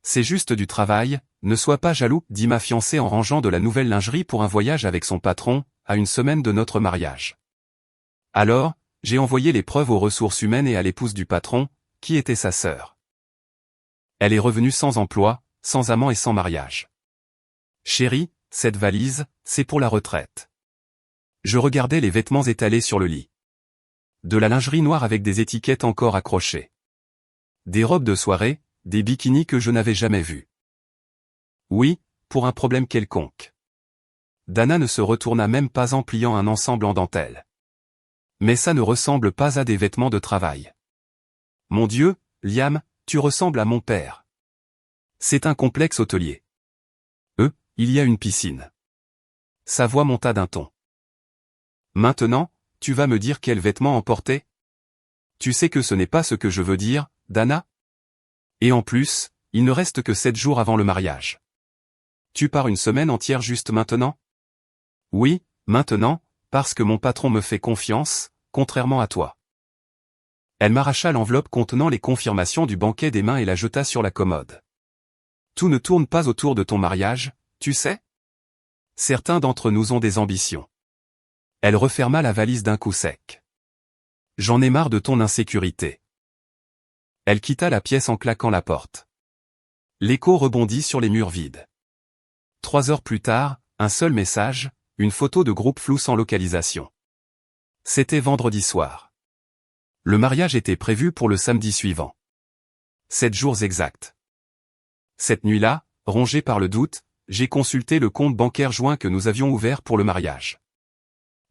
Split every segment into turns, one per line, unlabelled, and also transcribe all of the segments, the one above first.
C'est juste du travail, ne sois pas jaloux, dit ma fiancée en rangeant de la nouvelle lingerie pour un voyage avec son patron, à une semaine de notre mariage. Alors, j'ai envoyé les preuves aux ressources humaines et à l'épouse du patron, qui était sa sœur. Elle est revenue sans emploi, sans amant et sans mariage. Chérie, cette valise, c'est pour la retraite. Je regardais les vêtements étalés sur le lit. De la lingerie noire avec des étiquettes encore accrochées. Des robes de soirée, des bikinis que je n'avais jamais vus. Oui, pour un problème quelconque. Dana ne se retourna même pas en pliant un ensemble en dentelle. Mais ça ne ressemble pas à des vêtements de travail. Mon Dieu, Liam, tu ressembles à mon père. C'est un complexe hôtelier. Il y a une piscine. Sa voix monta d'un ton. Maintenant, tu vas me dire quels vêtements emporter? Tu sais que ce n'est pas ce que je veux dire, Dana? Et en plus, il ne reste que 7 jours avant le mariage. Tu pars une semaine entière juste maintenant? Oui, maintenant, parce que mon patron me fait confiance, contrairement à toi. Elle m'arracha l'enveloppe contenant les confirmations du banquet des mains et la jeta sur la commode. Tout ne tourne pas autour de ton mariage, tu sais? Certains d'entre nous ont des ambitions. Elle referma la valise d'un coup sec. J'en ai marre de ton insécurité. Elle quitta la pièce en claquant la porte. L'écho rebondit sur les murs vides. 3 heures plus tard, un seul message, une photo de groupe flou sans localisation. C'était vendredi soir. Le mariage était prévu pour le samedi suivant. 7 jours exacts. Cette nuit-là, rongé par le doute, j'ai consulté le compte bancaire joint que nous avions ouvert pour le mariage.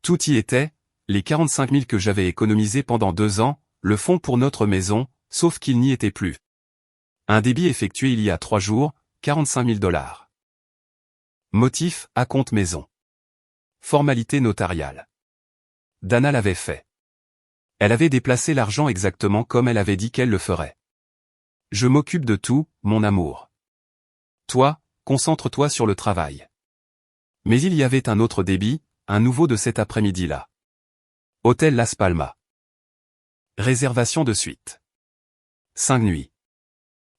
Tout y était, les 45 000 que j'avais économisés pendant 2 ans, le fonds pour notre maison, sauf qu'il n'y était plus. Un débit effectué il y a 3 jours, 45 000 $. Motif, acompte maison. Formalité notariale. Dana l'avait fait. Elle avait déplacé l'argent exactement comme elle avait dit qu'elle le ferait. Je m'occupe de tout, mon amour. Toi, concentre-toi sur le travail. Mais il y avait un autre débit, un nouveau de cet après-midi-là. Hôtel Las Palmas. Réservation de suite. 5 nuits.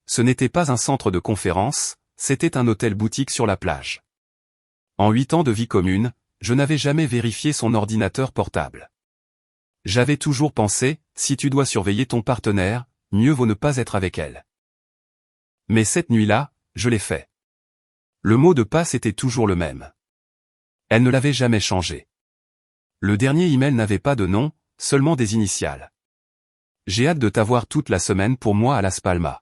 Ce n'était pas un centre de conférence, c'était un hôtel boutique sur la plage. En 8 ans de vie commune, je n'avais jamais vérifié son ordinateur portable. J'avais toujours pensé, si tu dois surveiller ton partenaire, mieux vaut ne pas être avec elle. Mais cette nuit-là, je l'ai fait. Le mot de passe était toujours le même. Elle ne l'avait jamais changé. Le dernier email n'avait pas de nom, seulement des initiales. J'ai hâte de t'avoir toute la semaine pour moi à Las Palmas.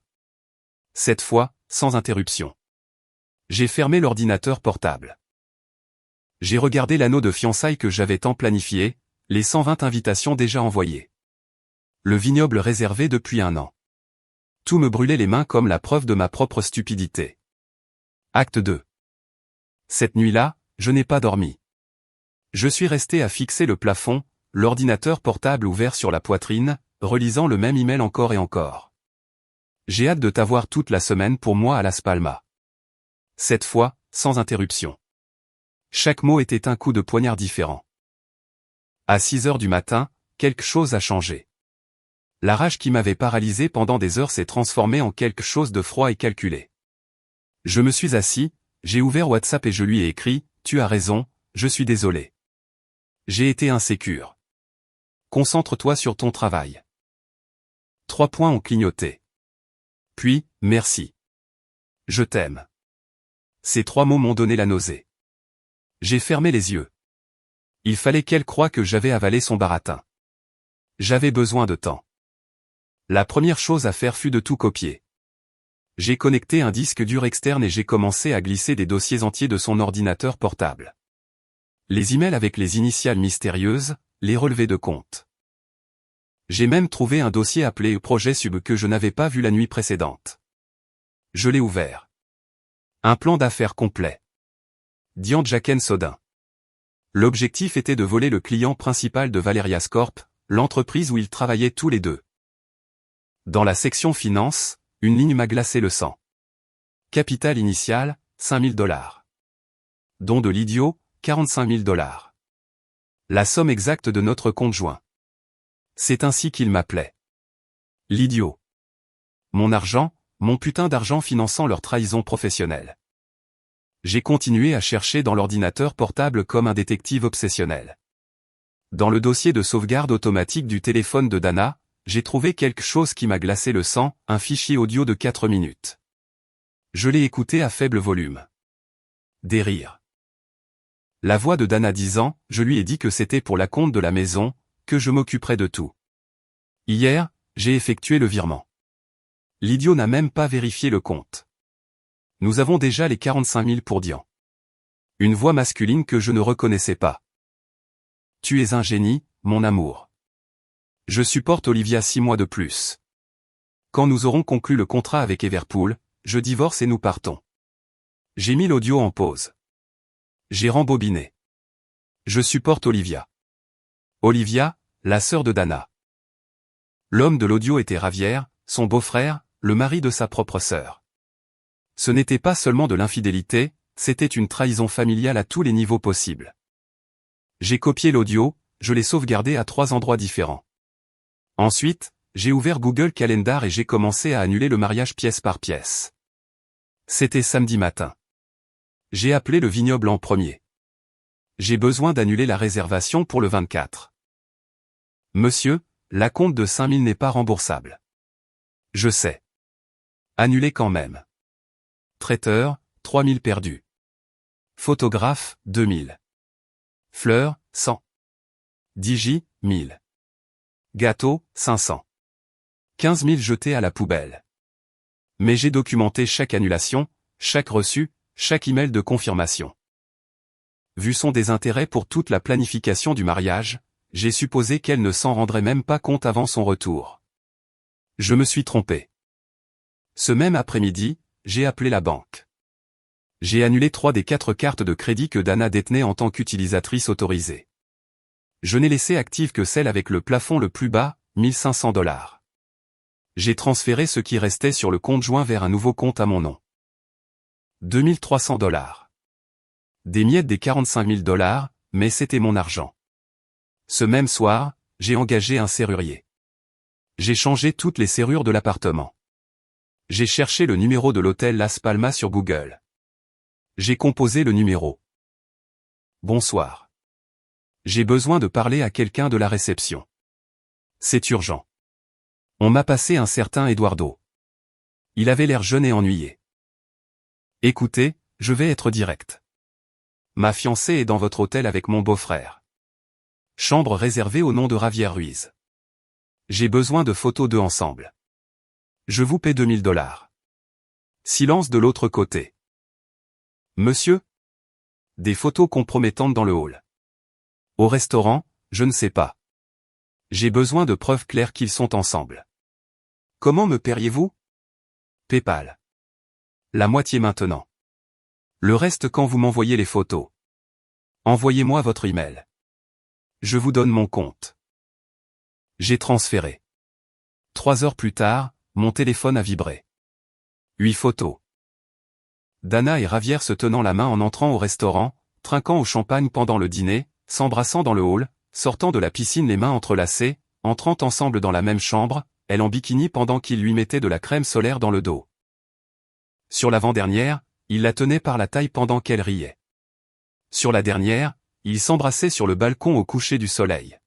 Cette fois, sans interruption. J'ai fermé l'ordinateur portable. J'ai regardé l'anneau de fiançailles que j'avais tant planifié, les 120 invitations déjà envoyées. Le vignoble réservé depuis 1 an. Tout me brûlait les mains comme la preuve de ma propre stupidité. Acte 2. Cette nuit-là, je n'ai pas dormi. Je suis resté à fixer le plafond, l'ordinateur portable ouvert sur la poitrine, relisant le même email encore et encore. J'ai hâte de t'avoir toute la semaine pour moi à Las Palmas. Cette fois, sans interruption. Chaque mot était un coup de poignard différent. À 6 heures du matin, quelque chose a changé. La rage qui m'avait paralysé pendant des heures s'est transformée en quelque chose de froid et calculé. Je me suis assis, j'ai ouvert WhatsApp et je lui ai écrit, « Tu as raison, je suis désolé. J'ai été insécure. Concentre-toi sur ton travail. » 3 points ont clignoté. Puis, merci. Je t'aime. Ces 3 mots m'ont donné la nausée. J'ai fermé les yeux. Il fallait qu'elle croie que j'avais avalé son baratin. J'avais besoin de temps. La première chose à faire fut de tout copier. J'ai connecté un disque dur externe et j'ai commencé à glisser des dossiers entiers de son ordinateur portable. Les emails avec les initiales mystérieuses, les relevés de compte. J'ai même trouvé un dossier appelé Projet Sub que je n'avais pas vu la nuit précédente. Je l'ai ouvert. Un plan d'affaires complet. Diane Jacken Sodin. L'objectif était de voler le client principal de Valerias Corp, l'entreprise où ils travaillaient tous les deux. Dans la section finance, une ligne m'a glacé le sang. Capital initial, 5 000 $. Don de l'idiot, 45 000 $. La somme exacte de notre compte joint. C'est ainsi qu'il m'appelait. L'idiot. Mon argent, mon putain d'argent finançant leur trahison professionnelle. J'ai continué à chercher dans l'ordinateur portable comme un détective obsessionnel. Dans le dossier de sauvegarde automatique du téléphone de Dana, j'ai trouvé quelque chose qui m'a glacé le sang, un fichier audio de 4 minutes. Je l'ai écouté à faible volume. Des rires. La voix de Dana disant, je lui ai dit que c'était pour la compte de la maison, que je m'occuperais de tout. Hier, j'ai effectué le virement. L'idiot n'a même pas vérifié le compte. Nous avons déjà les 45 000 pour Dian. Une voix masculine que je ne reconnaissais pas. Tu es un génie, mon amour. Je supporte Olivia 6 mois de plus. Quand nous aurons conclu le contrat avec Everpool, je divorce et nous partons. J'ai mis l'audio en pause. J'ai rembobiné. Je supporte Olivia. Olivia, la sœur de Dana. L'homme de l'audio était Javier, son beau-frère, le mari de sa propre sœur. Ce n'était pas seulement de l'infidélité, c'était une trahison familiale à tous les niveaux possibles. J'ai copié l'audio, je l'ai sauvegardé à 3 endroits différents. Ensuite, j'ai ouvert Google Calendar et j'ai commencé à annuler le mariage pièce par pièce. C'était samedi matin. J'ai appelé le vignoble en premier. J'ai besoin d'annuler la réservation pour le 24. Monsieur, la compte de 5 000 n'est pas remboursable. Je sais. Annulez quand même. Traiteur, 3 000 perdus. Photographe, 2 000. Fleurs, 100. Digi, 1000. Gâteau, 500. 15 000 jetés à la poubelle. Mais j'ai documenté chaque annulation, chaque reçu, chaque email de confirmation. Vu son désintérêt pour toute la planification du mariage, j'ai supposé qu'elle ne s'en rendrait même pas compte avant son retour. Je me suis trompé. Ce même après-midi, j'ai appelé la banque. J'ai annulé 3 des 4 cartes de crédit que Dana détenait en tant qu'utilisatrice autorisée. Je n'ai laissé active que celle avec le plafond le plus bas, 1 500 $. J'ai transféré ce qui restait sur le compte joint vers un nouveau compte à mon nom. 2 300 $. Des miettes des 45 000 $, mais c'était mon argent. Ce même soir, j'ai engagé un serrurier. J'ai changé toutes les serrures de l'appartement. J'ai cherché le numéro de l'hôtel Las Palmas sur Google. J'ai composé le numéro. Bonsoir. J'ai besoin de parler à quelqu'un de la réception. C'est urgent. On m'a passé un certain Eduardo. Il avait l'air jeune et ennuyé. Écoutez, je vais être direct. Ma fiancée est dans votre hôtel avec mon beau-frère. Chambre réservée au nom de Javier Ruiz. J'ai besoin de photos d'eux ensemble. Je vous paie 2 000 $. Silence de l'autre côté. Monsieur? Des photos compromettantes dans le hall. Au restaurant, je ne sais pas. J'ai besoin de preuves claires qu'ils sont ensemble. Comment me paieriez-vous? PayPal. La moitié maintenant. Le reste quand vous m'envoyez les photos. Envoyez-moi votre email. Je vous donne mon compte. J'ai transféré. 3 heures plus tard, mon téléphone a vibré. 8 photos. Dana et Javier se tenant la main en entrant au restaurant, trinquant au champagne pendant le dîner, s'embrassant dans le hall, sortant de la piscine les mains entrelacées, entrant ensemble dans la même chambre, elle en bikini pendant qu'il lui mettait de la crème solaire dans le dos. Sur l'avant-dernière, il la tenait par la taille pendant qu'elle riait. Sur la dernière, ils s'embrassaient sur le balcon au coucher du soleil.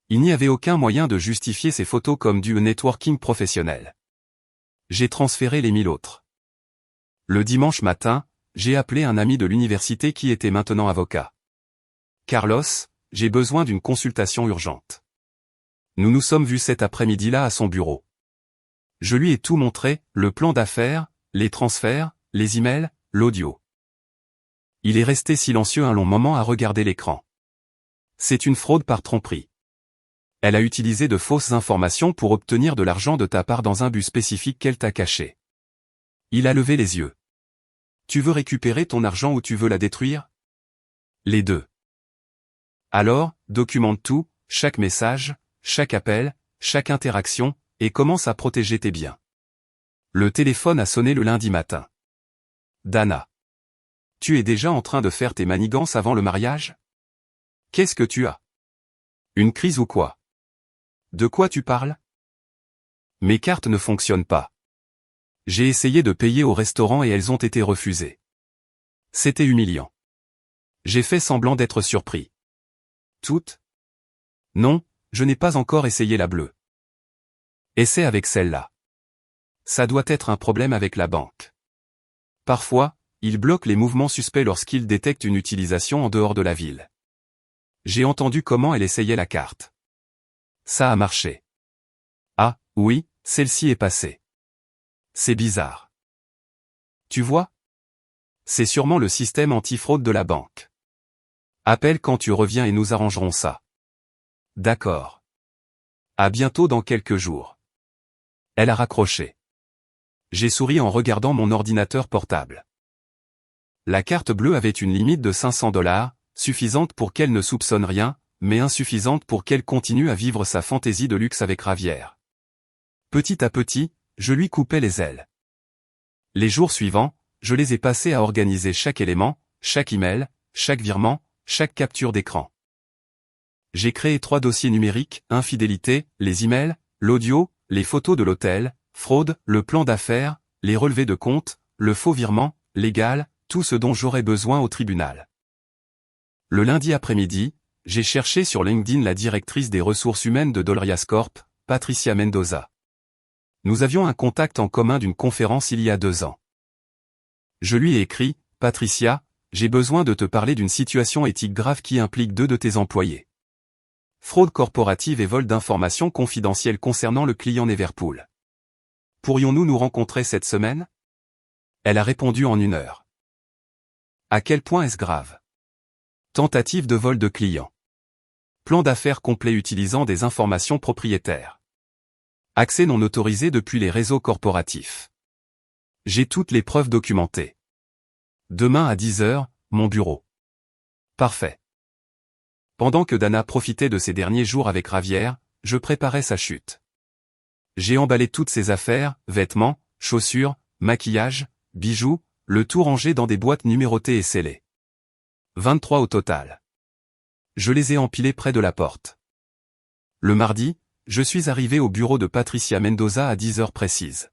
Il n'y avait aucun moyen de justifier ces photos comme du networking professionnel. J'ai transféré les 1000 autres. Le dimanche matin, j'ai appelé un ami de l'université qui était maintenant avocat. Carlos, j'ai besoin d'une consultation urgente. Nous nous sommes vus cet après-midi-là à son bureau. Je lui ai tout montré, le plan d'affaires, les transferts, les emails, l'audio. Il est resté silencieux un long moment à regarder l'écran. C'est une fraude par tromperie. Elle a utilisé de fausses informations pour obtenir de l'argent de ta part dans un but spécifique qu'elle t'a caché. Il a levé les yeux. Tu veux récupérer ton argent ou tu veux la détruire? Les deux. Alors, documente tout, chaque message, chaque appel, chaque interaction, et commence à protéger tes biens. Le téléphone a sonné le lundi matin. Dana. Tu es déjà en train de faire tes manigances avant le mariage? Qu'est-ce que tu as? Une crise ou quoi? De quoi tu parles? Mes cartes ne fonctionnent pas. J'ai essayé de payer au restaurant et elles ont été refusées. C'était humiliant. J'ai fait semblant d'être surpris. Toutes? Non, je n'ai pas encore essayé la bleue. Essaie avec celle-là. Ça doit être un problème avec la banque. Parfois, ils bloquent les mouvements suspects lorsqu'ils détectent une utilisation en dehors de la ville. J'ai entendu comment elle essayait la carte. Ça a marché. Ah, oui, celle-ci est passée. C'est bizarre. Tu vois? C'est sûrement le système anti-fraude de la banque. Appelle quand tu reviens et nous arrangerons ça. D'accord. À bientôt dans quelques jours. Elle a raccroché. J'ai souri en regardant mon ordinateur portable. La carte bleue avait une limite de $500, suffisante pour qu'elle ne soupçonne rien, mais insuffisante pour qu'elle continue à vivre sa fantaisie de luxe avec Ravière. Petit à petit, je lui coupais les ailes. Les jours suivants, je les ai passés à organiser chaque élément, chaque email, chaque virement, chaque capture d'écran. J'ai créé 3 dossiers numériques, infidélité, les emails, l'audio, les photos de l'hôtel, fraude, le plan d'affaires, les relevés de compte, le faux virement, légal, tout ce dont j'aurais besoin au tribunal. Le lundi après-midi, j'ai cherché sur LinkedIn la directrice des ressources humaines de Dolorias Corp, Patricia Mendoza. Nous avions un contact en commun d'une conférence il y a 2 ans. Je lui ai écrit, « Patricia, j'ai besoin de te parler d'une situation éthique grave qui implique 2 de tes employés. Fraude corporative et vol d'informations confidentielles concernant le client Neverpool. Pourrions-nous nous rencontrer cette semaine ?» Elle a répondu en 1 heure. À quel point est-ce grave? Tentative de vol de client. Plan d'affaires complet utilisant des informations propriétaires. Accès non autorisé depuis les réseaux corporatifs. J'ai toutes les preuves documentées. Demain à 10 heures, mon bureau. Parfait. Pendant que Dana profitait de ses derniers jours avec Ravière, je préparais sa chute. J'ai emballé toutes ses affaires, vêtements, chaussures, maquillage, bijoux, le tout rangé dans des boîtes numérotées et scellées. 23 au total. Je les ai empilés près de la porte. Le mardi, je suis arrivé au bureau de Patricia Mendoza à 10 heures précises.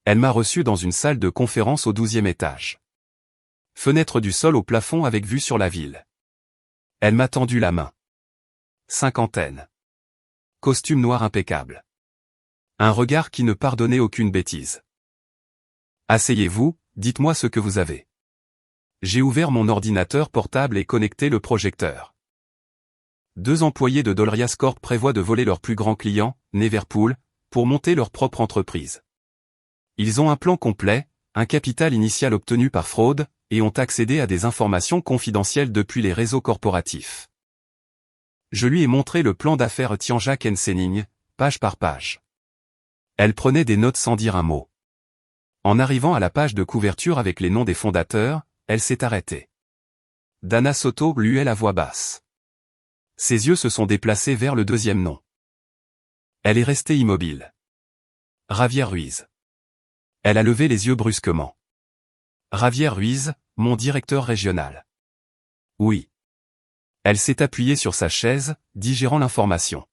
Elle m'a reçu dans une salle de conférence au 12e étage. Fenêtre du sol au plafond avec vue sur la ville. Elle m'a tendu la main. Cinquantaine. Costume noir impeccable. Un regard qui ne pardonnait aucune bêtise. Asseyez-vous, dites-moi ce que vous avez. J'ai ouvert mon ordinateur portable et connecté le projecteur. 2 employés de Dolorias Corp prévoient de voler leur plus grand client, Neverpool, pour monter leur propre entreprise. Ils ont un plan complet, un capital initial obtenu par fraude, et ont accédé à des informations confidentielles depuis les réseaux corporatifs. Je lui ai montré le plan d'affaires Tianjak & Senning, page par page. Elle prenait des notes sans dire un mot. En arrivant à la page de couverture avec les noms des fondateurs, elle s'est arrêtée. Dana Soto luait la voix basse. Ses yeux se sont déplacés vers le 2e nom. Elle est restée immobile. Ravière Ruiz. Elle a levé les yeux brusquement. Ravière Ruiz, mon directeur régional. Oui. Elle s'est appuyée sur sa chaise, digérant l'information.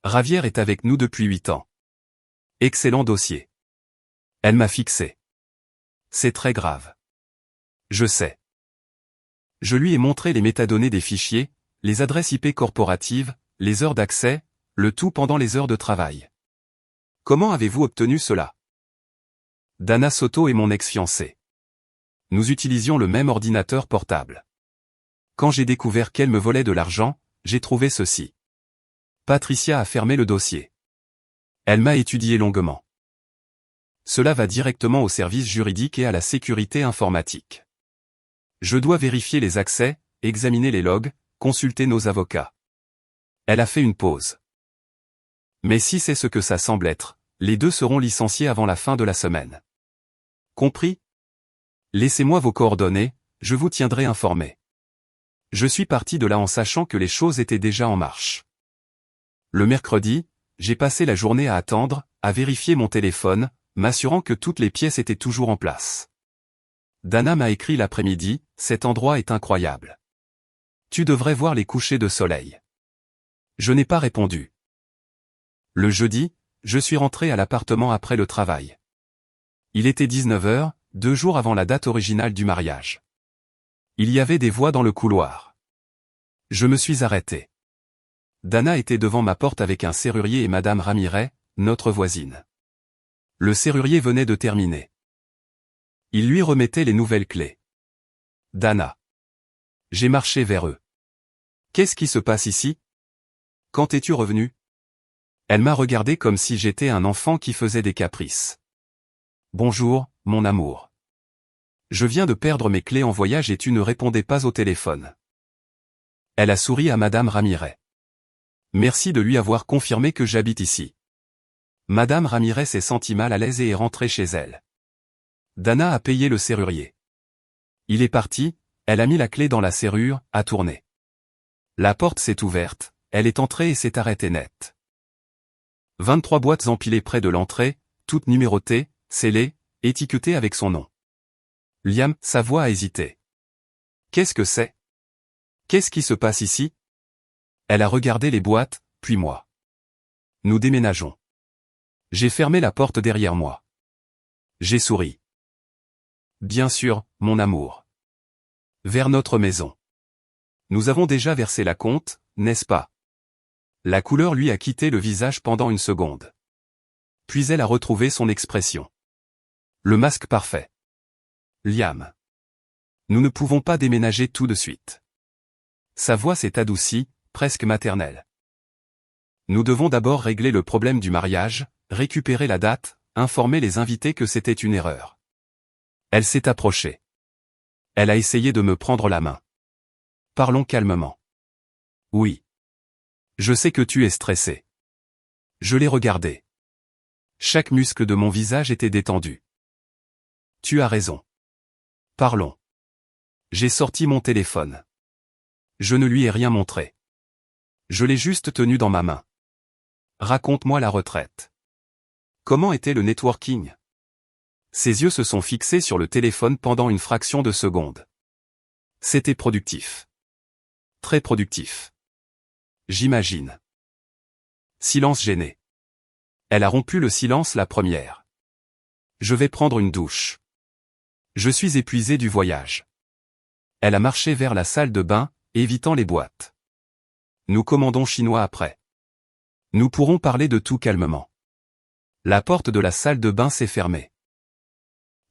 Ravière est avec nous depuis 8 ans. Excellent dossier. Elle m'a fixé. C'est très grave. Je sais. Je lui ai montré les métadonnées des fichiers, les adresses IP corporatives, les heures d'accès, le tout pendant les heures de travail. Comment avez-vous obtenu cela? Dana Soto est mon ex-fiancée. Nous utilisions le même ordinateur portable. Quand j'ai découvert qu'elle me volait de l'argent, j'ai trouvé ceci. Patricia a fermé le dossier. Elle m'a étudié longuement. Cela va directement au service juridique et à la sécurité informatique. Je dois vérifier les accès, examiner les logs, consulter nos avocats. Elle a fait une pause. Mais si c'est ce que ça semble être, les 2 seront licenciés avant la fin de la semaine. Compris? Laissez-moi vos coordonnées, je vous tiendrai informé. Je suis parti de là en sachant que les choses étaient déjà en marche. Le mercredi, j'ai passé la journée à attendre, à vérifier mon téléphone, m'assurant que toutes les pièces étaient toujours en place. Dana m'a écrit l'après-midi, cet endroit est incroyable. Tu devrais voir les couchers de soleil. Je n'ai pas répondu. Le jeudi, je suis rentré à l'appartement après le travail. Il était 19 heures, 2 jours avant la date originale du mariage. Il y avait des voix dans le couloir. Je me suis arrêté. Dana était devant ma porte avec un serrurier et Madame Ramirez, notre voisine. Le serrurier venait de terminer. Il lui remettait les nouvelles clés. Dana. J'ai marché vers eux. Qu'est-ce qui se passe ici? Quand es-tu revenu? Elle m'a regardé comme si j'étais un enfant qui faisait des caprices. Bonjour, mon amour. Je viens de perdre mes clés en voyage et tu ne répondais pas au téléphone. Elle a souri à Madame Ramirez. Merci de lui avoir confirmé que j'habite ici. Madame Ramirez s'est sentie mal à l'aise et est rentrée chez elle. Dana a payé le serrurier. Il est parti, elle a mis la clé dans la serrure, a tourné. La porte s'est ouverte, elle est entrée et s'est arrêtée net. 23 boîtes empilées près de l'entrée, toutes numérotées, scellées, étiquetées avec son nom. Liam, sa voix a hésité. Qu'est-ce que c'est? Qu'est-ce qui se passe ici? Elle a regardé les boîtes, puis moi. Nous déménageons. J'ai fermé la porte derrière moi. J'ai souri. Bien sûr, mon amour. Vers notre maison. Nous avons déjà versé la compte, n'est-ce pas? La couleur lui a quitté le visage pendant une seconde. Puis elle a retrouvé son expression. Le masque parfait. Liam. Nous ne pouvons pas déménager tout de suite. Sa voix s'est adoucie, presque maternelle. Nous devons d'abord régler le problème du mariage, récupérer la date, informer les invités que c'était une erreur. Elle s'est approchée. Elle a essayé de me prendre la main. Parlons calmement. Oui. Je sais que tu es stressé. Je l'ai regardé. Chaque muscle de mon visage était détendu. Tu as raison. Parlons. J'ai sorti mon téléphone. Je ne lui ai rien montré. Je l'ai juste tenu dans ma main. Raconte-moi la retraite. Comment était le networking? Ses yeux se sont fixés sur le téléphone pendant une fraction de seconde. C'était productif. Très productif. J'imagine. Silence gêné. Elle a rompu le silence la première. Je vais prendre une douche. Je suis épuisé du voyage. Elle a marché vers la salle de bain, évitant les boîtes. Nous commandons chinois après. Nous pourrons parler de tout calmement. La porte de la salle de bain s'est fermée.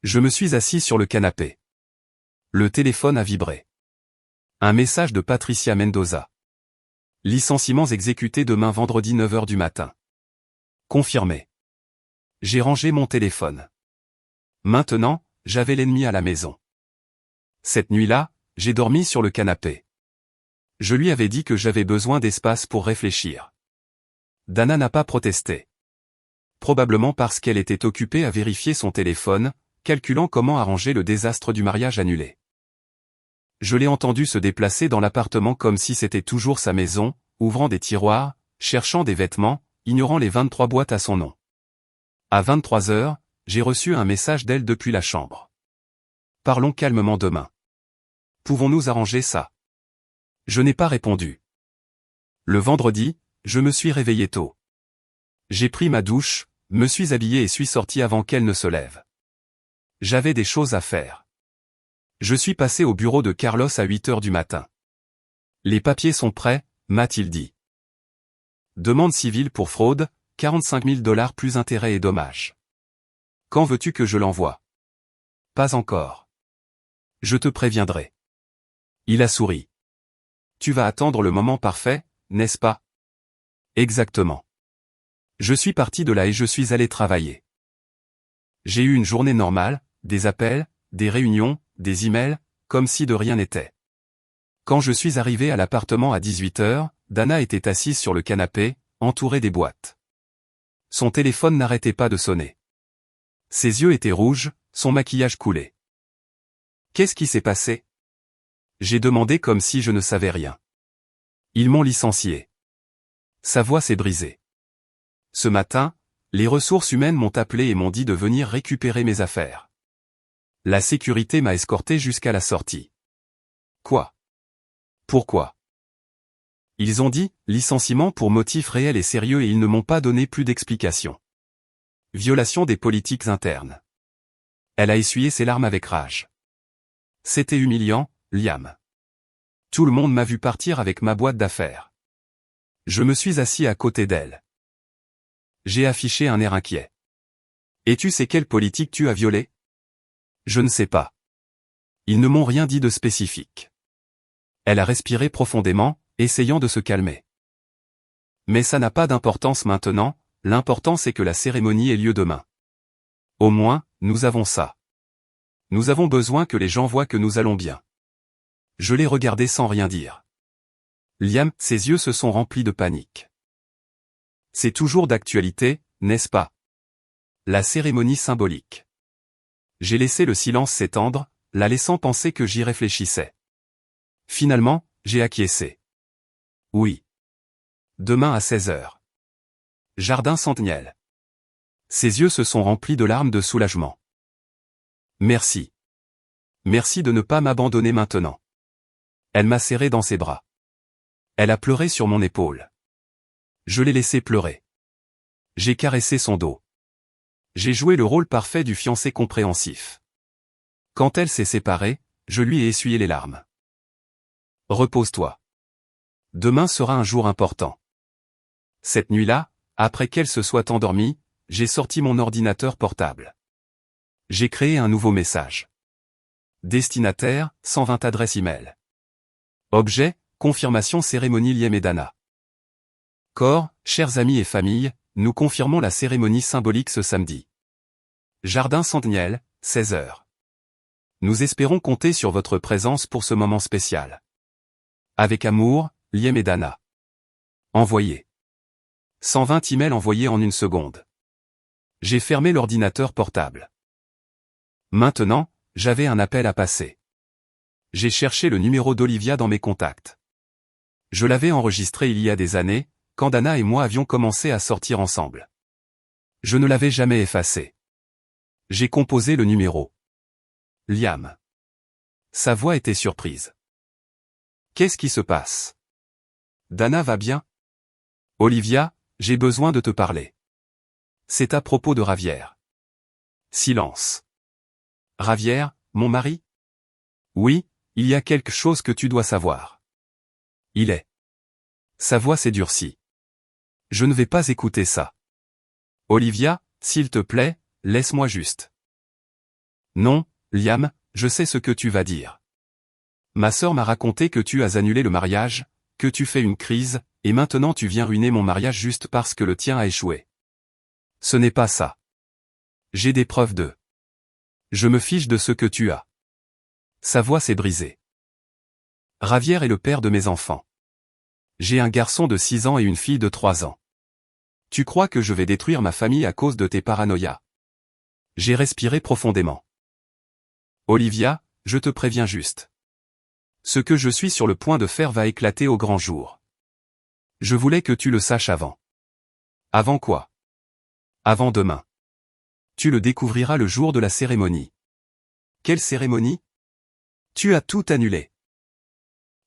Je me suis assis sur le canapé. Le téléphone a vibré. Un message de Patricia Mendoza. Licenciements exécutés demain vendredi 9 h du matin. Confirmé. J'ai rangé mon téléphone. Maintenant, j'avais l'ennemi à la maison. Cette nuit-là, j'ai dormi sur le canapé. Je lui avais dit que j'avais besoin d'espace pour réfléchir. Dana n'a pas protesté. Probablement parce qu'elle était occupée à vérifier son téléphone, calculant comment arranger le désastre du mariage annulé. Je l'ai entendu se déplacer dans l'appartement comme si c'était toujours sa maison, ouvrant des tiroirs, cherchant des vêtements, ignorant les 23 boîtes à son nom. À 23 h, j'ai reçu un message d'elle depuis la chambre. Parlons calmement demain. Pouvons-nous arranger ça? Je n'ai pas répondu. Le vendredi, je me suis réveillé tôt. J'ai pris ma douche, me suis habillé et suis sorti avant qu'elle ne se lève. J'avais des choses à faire. Je suis passé au bureau de Carlos à 8 h du matin. Les papiers sont prêts, m'a-t-il dit. Demande civile pour fraude, 45 000 $ plus intérêts et dommages. Quand veux-tu que je l'envoie? Pas encore. Je te préviendrai. Il a souri. Tu vas attendre le moment parfait, n'est-ce pas? Exactement. Je suis parti de là et je suis allé travailler. J'ai eu une journée normale, des appels, des réunions, des emails, comme si de rien n'était. Quand je suis arrivé à l'appartement à 18 h, Dana était assise sur le canapé, entourée des boîtes. Son téléphone n'arrêtait pas de sonner. Ses yeux étaient rouges, son maquillage coulait. Qu'est-ce qui s'est passé? J'ai demandé comme si je ne savais rien. Ils m'ont licencié. Sa voix s'est brisée. Ce matin, les ressources humaines m'ont appelé et m'ont dit de venir récupérer mes affaires. La sécurité m'a escorté jusqu'à la sortie. Quoi? Pourquoi? Ils ont dit, licenciement pour motif réel et sérieux et ils ne m'ont pas donné plus d'explications. Violation des politiques internes. Elle a essuyé ses larmes avec rage. C'était humiliant, Liam. Tout le monde m'a vu partir avec ma boîte d'affaires. Je me suis assis à côté d'elle. J'ai affiché un air inquiet. Et tu sais quelle politique tu as violée? Je ne sais pas. Ils ne m'ont rien dit de spécifique. Elle a respiré profondément, essayant de se calmer. Mais ça n'a pas d'importance maintenant, l'important c'est que la cérémonie ait lieu demain. Au moins, nous avons ça. Nous avons besoin que les gens voient que nous allons bien. Je l'ai regardé sans rien dire. Liam, ses yeux se sont remplis de panique. C'est toujours d'actualité, n'est-ce pas? La cérémonie symbolique. J'ai laissé le silence s'étendre, la laissant penser que j'y réfléchissais. Finalement, j'ai acquiescé. Oui. Demain à 16h. Jardin Centeniel. Ses yeux se sont remplis de larmes de soulagement. Merci. Merci de ne pas m'abandonner maintenant. Elle m'a serré dans ses bras. Elle a pleuré sur mon épaule. Je l'ai laissé pleurer. J'ai caressé son dos. J'ai joué le rôle parfait du fiancé compréhensif. Quand elle s'est séparée, je lui ai essuyé les larmes. Repose-toi. Demain sera un jour important. Cette nuit-là, après qu'elle se soit endormie, j'ai sorti mon ordinateur portable. J'ai créé un nouveau message. Destinataire, 120 adresses email. Objet, confirmation cérémonie Liam et Dana. Corps, chers amis et familles, nous confirmons la cérémonie symbolique ce samedi. Jardin Centeniel, 16h. Nous espérons compter sur votre présence pour ce moment spécial. Avec amour, Liam et Dana. Envoyé. 120 emails envoyés en une seconde. J'ai fermé l'ordinateur portable. Maintenant, j'avais un appel à passer. J'ai cherché le numéro d'Olivia dans mes contacts. Je l'avais enregistré il y a des années, quand Dana et moi avions commencé à sortir ensemble. Je ne l'avais jamais effacé. J'ai composé le numéro. Liam. Sa voix était surprise. Qu'est-ce qui se passe? Dana va bien? Olivia, j'ai besoin de te parler. C'est à propos de Ravière. Silence. Ravière, mon mari? Oui, il y a quelque chose que tu dois savoir. Il est. Sa voix s'est durcie. Je ne vais pas écouter ça. Olivia, s'il te plaît, laisse-moi juste. Non, Liam, je sais ce que tu vas dire. Ma sœur m'a raconté que tu as annulé le mariage, que tu fais une crise, et maintenant tu viens ruiner mon mariage juste parce que le tien a échoué. Ce n'est pas ça. J'ai des preuves de. Je me fiche de ce que tu as. Sa voix s'est brisée. Ravière est le père de mes enfants. J'ai un garçon de 6 ans et une fille de 3 ans. Tu crois que je vais détruire ma famille à cause de tes paranoïas? J'ai respiré profondément. Olivia, je te préviens juste. Ce que je suis sur le point de faire va éclater au grand jour. Je voulais que tu le saches avant. Avant quoi? Avant demain. Tu le découvriras le jour de la cérémonie. Quelle cérémonie? Tu as tout annulé.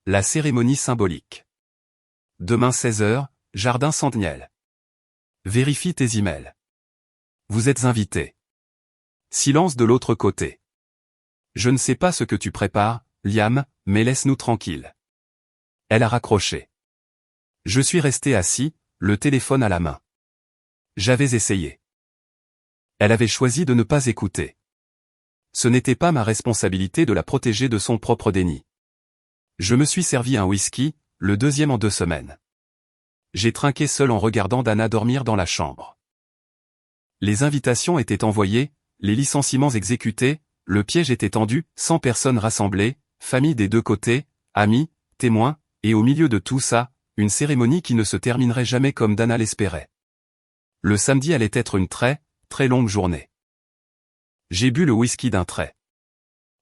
La cérémonie symbolique. Demain 16h, Jardin Centeniel. Vérifie tes emails. Vous êtes invité. Silence de l'autre côté. Je ne sais pas ce que tu prépares, Liam, mais laisse-nous tranquilles. Elle a raccroché. Je suis resté assis, le téléphone à la main. J'avais essayé. Elle avait choisi de ne pas écouter. Ce n'était pas ma responsabilité de la protéger de son propre déni. Je me suis servi un whisky, le deuxième en 2 semaines. J'ai trinqué seul en regardant Dana dormir dans la chambre. Les invitations étaient envoyées, les licenciements exécutés, le piège était tendu, 100 personnes rassemblées, familles des deux côtés, amis, témoins, et au milieu de tout ça, une cérémonie qui ne se terminerait jamais comme Dana l'espérait. Le samedi allait être une très, très longue journée. J'ai bu le whisky d'un trait.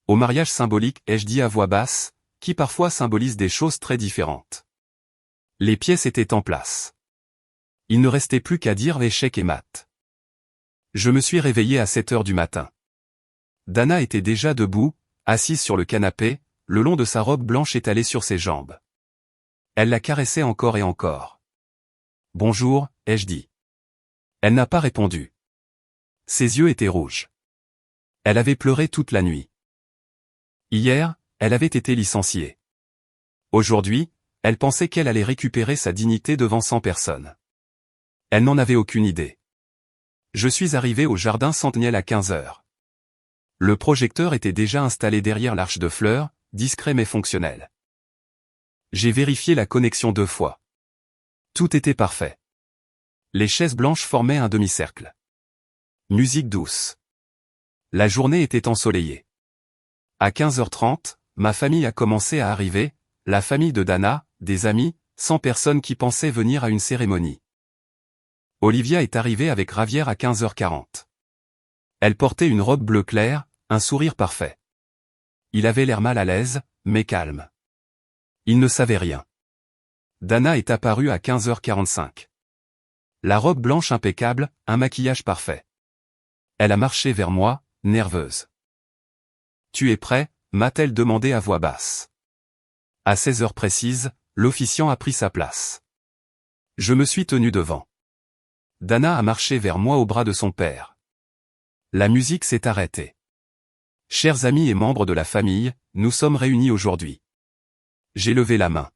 Au mariage symbolique, ai-je dit à voix basse, qui parfois symbolise des choses très différentes. Les pièces étaient en place. Il ne restait plus qu'à dire échec et mat. Je me suis réveillé à 7h du matin. Dana était déjà debout, assise sur le canapé, le long de sa robe blanche étalée sur ses jambes. Elle la caressait encore et encore. Bonjour, ai-je dit. Elle n'a pas répondu. Ses yeux étaient rouges. Elle avait pleuré toute la nuit. Hier, elle avait été licenciée. Aujourd'hui, elle pensait qu'elle allait récupérer sa dignité devant 100 personnes. Elle n'en avait aucune idée. Je suis arrivé au jardin Centennial à 15 heures. Le projecteur était déjà installé derrière l'arche de fleurs, discret mais fonctionnel. J'ai vérifié la connexion 2 fois. Tout était parfait. Les chaises blanches formaient un demi-cercle. Musique douce. La journée était ensoleillée. À 15h30, ma famille a commencé à arriver, la famille de Dana, des amis, 100 personnes qui pensaient venir à une cérémonie. Olivia est arrivée avec Javier à 15h40. Elle portait une robe bleu clair, un sourire parfait. Il avait l'air mal à l'aise, mais calme. Il ne savait rien. Dana est apparue à 15h45. La robe blanche impeccable, un maquillage parfait. Elle a marché vers moi, nerveuse. « Tu es prêt ?» m'a-t-elle demandé à voix basse. À 16 heures précises, l'officiant a pris sa place. Je me suis tenu devant. Dana a marché vers moi au bras de son père. La musique s'est arrêtée. Chers amis et membres de la famille, nous sommes réunis aujourd'hui. J'ai levé la main.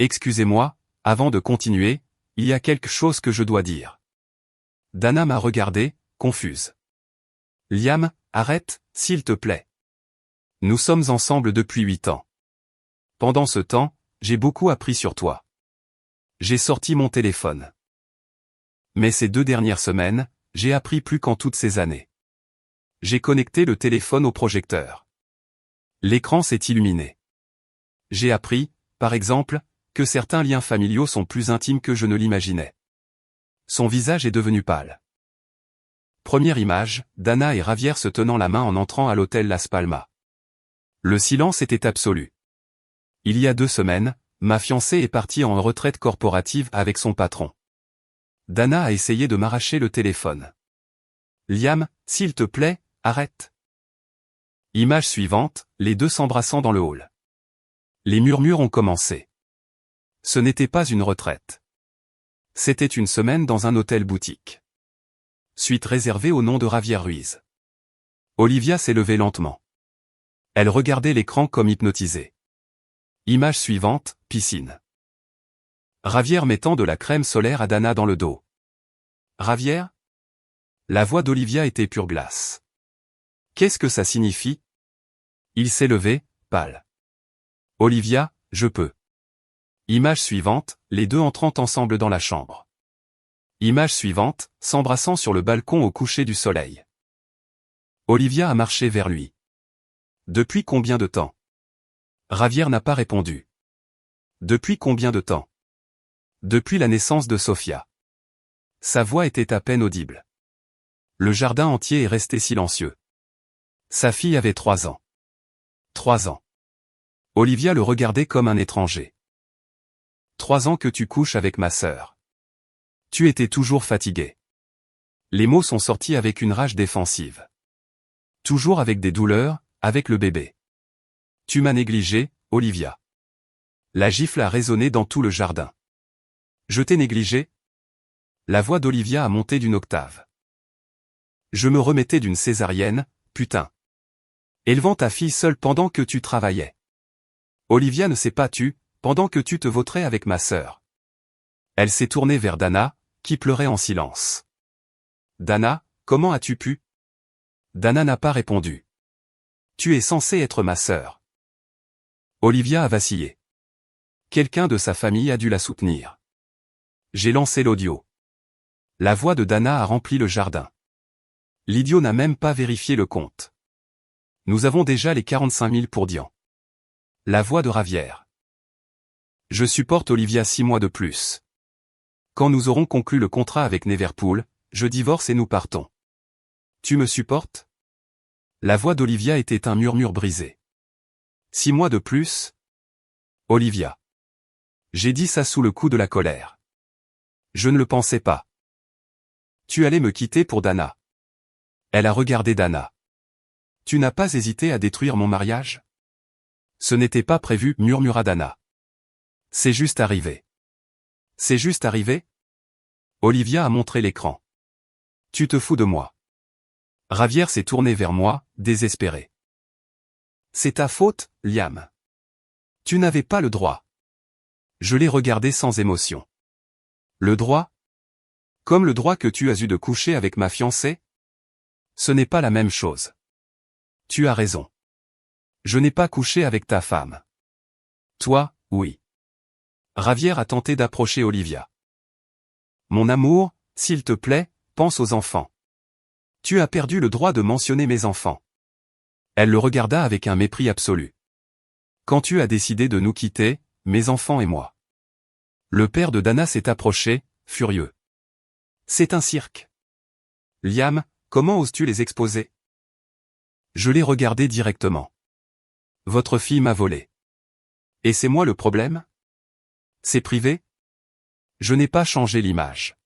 Excusez-moi, avant de continuer, il y a quelque chose que je dois dire. Dana m'a regardé, confuse. Liam, arrête, s'il te plaît. Nous sommes ensemble depuis 8 ans. Pendant ce temps, j'ai beaucoup appris sur toi. J'ai sorti mon téléphone. Mais ces 2 dernières semaines, j'ai appris plus qu'en toutes ces années. J'ai connecté le téléphone au projecteur. L'écran s'est illuminé. J'ai appris, par exemple, que certains liens familiaux sont plus intimes que je ne l'imaginais. Son visage est devenu pâle. Première image, Dana et Javier se tenant la main en entrant à l'hôtel Las Palmas. Le silence était absolu. Il y a 2 semaines, ma fiancée est partie en retraite corporative avec son patron. Dana a essayé de m'arracher le téléphone. Liam, s'il te plaît, arrête. Image suivante, les 2 s'embrassant dans le hall. Les murmures ont commencé. Ce n'était pas une retraite. C'était une semaine dans un hôtel boutique. Suite réservée au nom de Javier Ruiz. Olivia s'est levée lentement. Elle regardait l'écran comme hypnotisée. Image suivante, piscine. Javier mettant de la crème solaire à Dana dans le dos. Javier ? La voix d'Olivia était pure glace. Qu'est-ce que ça signifie ? Il s'est levé, pâle. Olivia, je peux. Image suivante, les 2 entrant ensemble dans la chambre. Image suivante, s'embrassant sur le balcon au coucher du soleil. Olivia a marché vers lui. Depuis combien de temps ? Javier n'a pas répondu. Depuis combien de temps ? Depuis la naissance de Sofia. Sa voix était à peine audible. Le jardin entier est resté silencieux. Sa fille avait 3 ans. 3 ans. Olivia le regardait comme un étranger. 3 ans que tu couches avec ma sœur. Tu étais toujours fatigué. Les mots sont sortis avec une rage défensive. Toujours avec des douleurs, avec le bébé. Tu m'as négligé, Olivia. La gifle a résonné dans tout le jardin. Je t'ai négligé ? La voix d'Olivia a monté d'une octave. Je me remettais d'une césarienne, putain. Élevant ta fille seule pendant que tu travaillais. Olivia ne s'est pas tue, pendant que tu te vautrais avec ma sœur. Elle s'est tournée vers Dana, qui pleurait en silence. Dana, comment as-tu pu ? Dana n'a pas répondu. Tu es censée être ma sœur. Olivia a vacillé. Quelqu'un de sa famille a dû la soutenir. J'ai lancé l'audio. La voix de Dana a rempli le jardin. L'idiot n'a même pas vérifié le compte. Nous avons déjà les 45 000 pour Dian. La voix de Javier. Je supporte Olivia 6 mois de plus. Quand nous aurons conclu le contrat avec Neverpool, je divorce et nous partons. Tu me supportes ? La voix d'Olivia était un murmure brisé. 6 mois de plus ? Olivia. J'ai dit ça sous le coup de la colère. Je ne le pensais pas. Tu allais me quitter pour Dana. Elle a regardé Dana. Tu n'as pas hésité à détruire mon mariage ? Ce n'était pas prévu, murmura Dana. C'est juste arrivé. C'est juste arrivé ? Olivia a montré l'écran. Tu te fous de moi. Javier s'est tourné vers moi, désespéré. C'est ta faute, Liam. Tu n'avais pas le droit. Je l'ai regardé sans émotion. Le droit? Comme le droit que tu as eu de coucher avec ma fiancée? Ce n'est pas la même chose. Tu as raison. Je n'ai pas couché avec ta femme. Toi, oui. Javier a tenté d'approcher Olivia. Mon amour, s'il te plaît, pense aux enfants. Tu as perdu le droit de mentionner mes enfants. Elle le regarda avec un mépris absolu. Quand tu as décidé de nous quitter, mes enfants et moi. Le père de Dana s'est approché, furieux. C'est un cirque. Liam, comment oses-tu les exposer? Je l'ai regardé directement. Votre fille m'a volé. Et c'est moi le problème? C'est privé? Je n'ai pas changé l'image.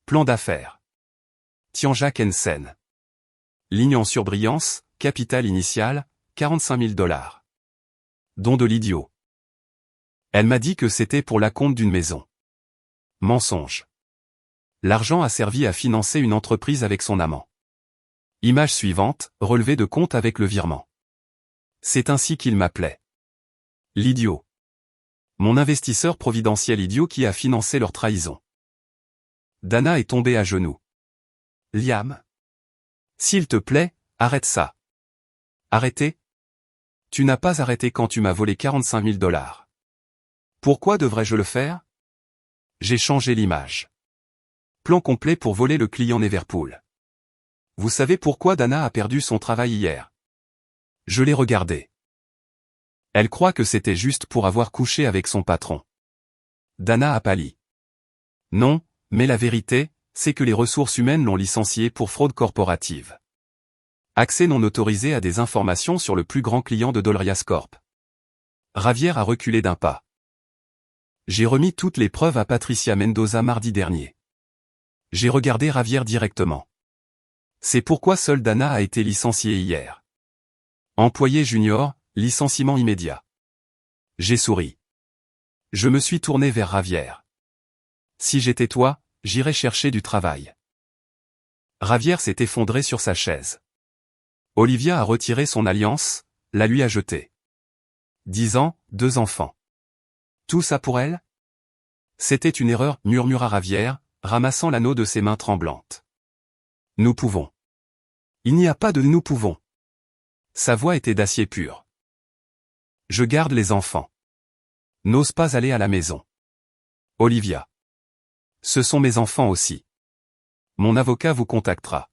Plan d'affaires. Tianjak Sen. Ligne en surbrillance, capital initial, 45 000 $. Don de l'idiot. Elle m'a dit que c'était pour l'acompte d'une maison. Mensonge. L'argent a servi à financer une entreprise avec son amant. Image suivante, relevé de compte avec le virement. C'est ainsi qu'il m'appelait. L'idiot. Mon investisseur providentiel idiot qui a financé leur trahison. Dana est tombée à genoux. Liam. S'il te plaît, arrête ça. Arrêter? Tu n'as pas arrêté quand tu m'as volé 45 000 $. Pourquoi devrais-je le faire? J'ai changé l'image. Plan complet pour voler le client Neverpool. Vous savez pourquoi Dana a perdu son travail hier? Je l'ai regardé. Elle croit que c'était juste pour avoir couché avec son patron. Dana a pâli. Non, mais la vérité, c'est que les ressources humaines l'ont licencié pour fraude corporative. Accès non autorisé à des informations sur le plus grand client de Dolrias Corp. Javier a reculé d'un pas. J'ai remis toutes les preuves à Patricia Mendoza mardi dernier. J'ai regardé Javier directement. C'est pourquoi seule Dana a été licenciée hier. Employé junior, licenciement immédiat. J'ai souri. Je me suis tourné vers Javier. Si j'étais toi, j'irais chercher du travail. Javier s'est effondré sur sa chaise. Olivia a retiré son alliance, la lui a jetée. 10 ans, 2 enfants. Tout ça pour elle? C'était une erreur, murmura Javier, ramassant l'anneau de ses mains tremblantes. Nous pouvons. Il n'y a pas de nous pouvons. Sa voix était d'acier pur. Je garde les enfants. N'ose pas aller à la maison. Olivia. Ce sont mes enfants aussi. Mon avocat vous contactera.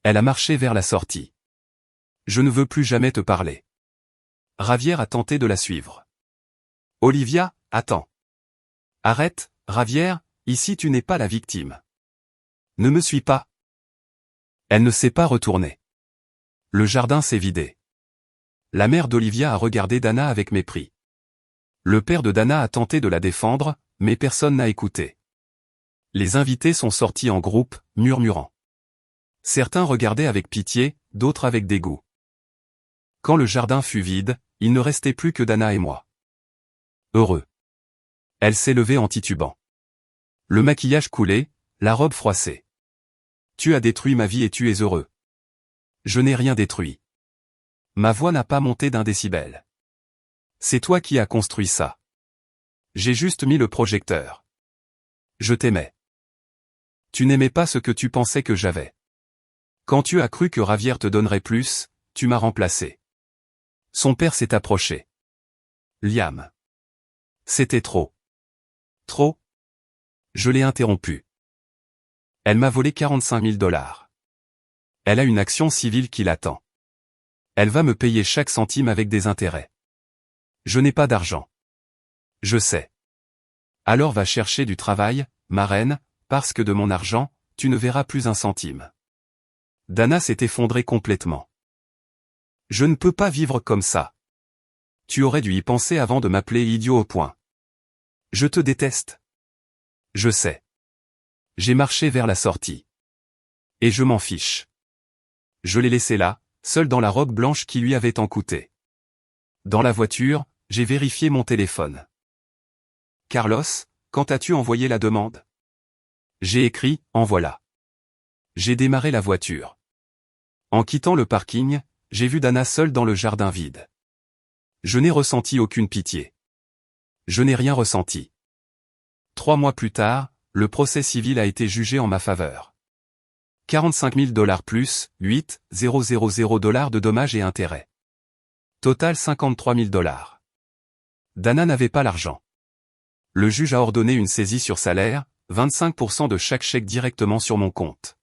Elle a marché vers la sortie. Je ne veux plus jamais te parler. Javier a tenté de la suivre. Olivia, attends. Arrête, Javier, ici tu n'es pas la victime. Ne me suis pas. Elle ne s'est pas retournée. Le jardin s'est vidé. La mère d'Olivia a regardé Dana avec mépris. Le père de Dana a tenté de la défendre, mais personne n'a écouté. Les invités sont sortis en groupe, murmurant. Certains regardaient avec pitié, d'autres avec dégoût. Quand le jardin fut vide, il ne restait plus que Dana et moi. Heureux. Elle s'est levée en titubant. Le maquillage coulait, la robe froissée. Tu as détruit ma vie et tu es heureux. Je n'ai rien détruit. Ma voix n'a pas monté d'un décibel. C'est toi qui as construit ça. J'ai juste mis le projecteur. Je t'aimais. Tu n'aimais pas ce que tu pensais que j'avais. Quand tu as cru que Javier te donnerait plus, tu m'as remplacé. Son père s'est approché. Liam. C'était trop. Trop? Je l'ai interrompu. Elle m'a volé 45 000 $. Elle a une action civile qui l'attend. Elle va me payer chaque centime avec des intérêts. Je n'ai pas d'argent. Je sais. Alors va chercher du travail, ma reine, parce que de mon argent, tu ne verras plus un centime. Dana s'est effondrée complètement. Je ne peux pas vivre comme ça. Tu aurais dû y penser avant de m'appeler idiot au point. Je te déteste. Je sais. J'ai marché vers la sortie. Et je m'en fiche. Je l'ai laissé là, seul dans la robe blanche qui lui avait tant coûté. Dans la voiture, j'ai vérifié mon téléphone. Carlos, quand as-tu envoyé la demande? J'ai écrit, en voilà. J'ai démarré la voiture. En quittant le parking, j'ai vu Dana seule dans le jardin vide. Je n'ai ressenti aucune pitié. Je n'ai rien ressenti. 3 mois plus tard, le procès civil a été jugé en ma faveur. 45 000 $ plus, 8,000 $ de dommages et intérêts. Total 53 000 $. Dana n'avait pas l'argent. Le juge a ordonné une saisie sur salaire, 25% de chaque chèque directement sur mon compte.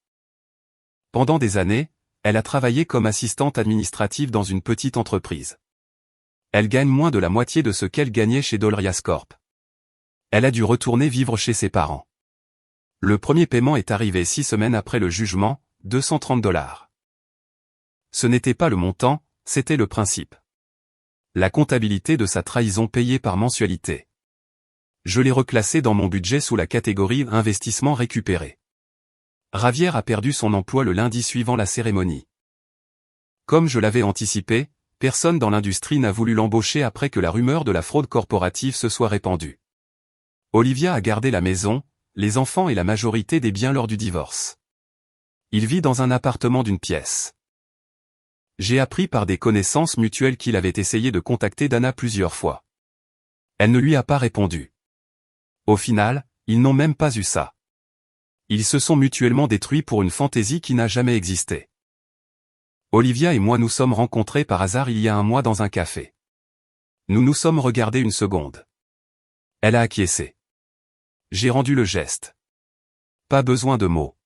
Pendant des années, elle a travaillé comme assistante administrative dans une petite entreprise. Elle gagne moins de la moitié de ce qu'elle gagnait chez Dolrias Corp. Elle a dû retourner vivre chez ses parents. Le premier paiement est arrivé 6 semaines après le jugement, 230 $. Ce n'était pas le montant, c'était le principe. La comptabilité de sa trahison payée par mensualité. Je l'ai reclassé dans mon budget sous la catégorie investissement récupéré. Ravière a perdu son emploi le lundi suivant la cérémonie. Comme je l'avais anticipé, personne dans l'industrie n'a voulu l'embaucher après que la rumeur de la fraude corporative se soit répandue. Olivia a gardé la maison, les enfants et la majorité des biens lors du divorce. Il vit dans un appartement d'une pièce. J'ai appris par des connaissances mutuelles qu'il avait essayé de contacter Dana plusieurs fois. Elle ne lui a pas répondu. Au final, ils n'ont même pas eu ça. Ils se sont mutuellement détruits pour une fantaisie qui n'a jamais existé. Olivia et moi nous sommes rencontrés par hasard il y a un mois dans un café. Nous nous sommes regardés une seconde. Elle a acquiescé. J'ai rendu le geste. Pas besoin de mots.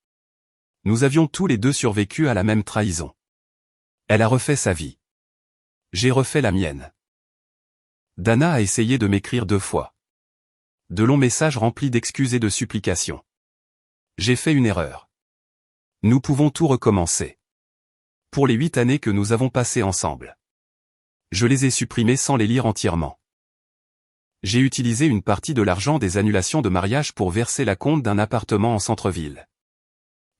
Nous avions tous les deux survécu à la même trahison. Elle a refait sa vie. J'ai refait la mienne. Dana a essayé de m'écrire 2 fois. De longs messages remplis d'excuses et de supplications. J'ai fait une erreur. Nous pouvons tout recommencer. Pour les 8 années que nous avons passées ensemble. Je les ai supprimées sans les lire entièrement. J'ai utilisé une partie de l'argent des annulations de mariage pour verser la compte d'un appartement en centre-ville.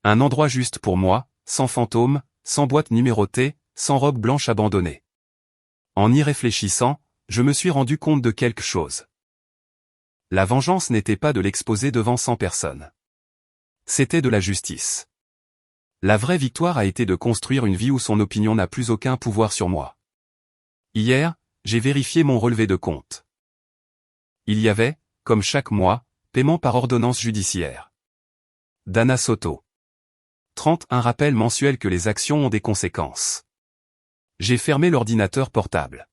Un endroit juste pour moi, sans fantômes, sans boîte numérotée, sans robe blanche abandonnée. En y réfléchissant, je me suis rendu compte de quelque chose. La vengeance n'était pas de l'exposer devant 100 personnes. C'était de la justice. La vraie victoire a été de construire une vie où son opinion n'a plus aucun pouvoir sur moi. Hier, j'ai vérifié mon relevé de compte. Il y avait, comme chaque mois, paiement par ordonnance judiciaire. Dana Soto. 30. Un rappel mensuel que les actions ont des conséquences. J'ai fermé l'ordinateur portable.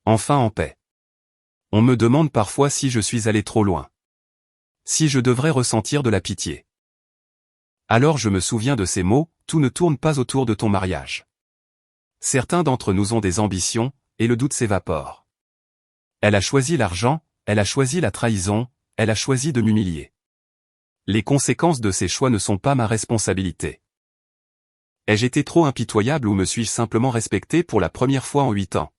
Enfin en paix. On me demande parfois si je suis allé trop loin. Si je devrais ressentir de la pitié. Alors je me souviens de ces mots, tout ne tourne pas autour de ton mariage. Certains d'entre nous ont des ambitions, et le doute s'évapore. Elle a choisi l'argent, elle a choisi la trahison, elle a choisi de m'humilier. Les conséquences de ces choix ne sont pas ma responsabilité. Ai-je été trop impitoyable ou me suis-je simplement respecté pour la première fois en 8 ans?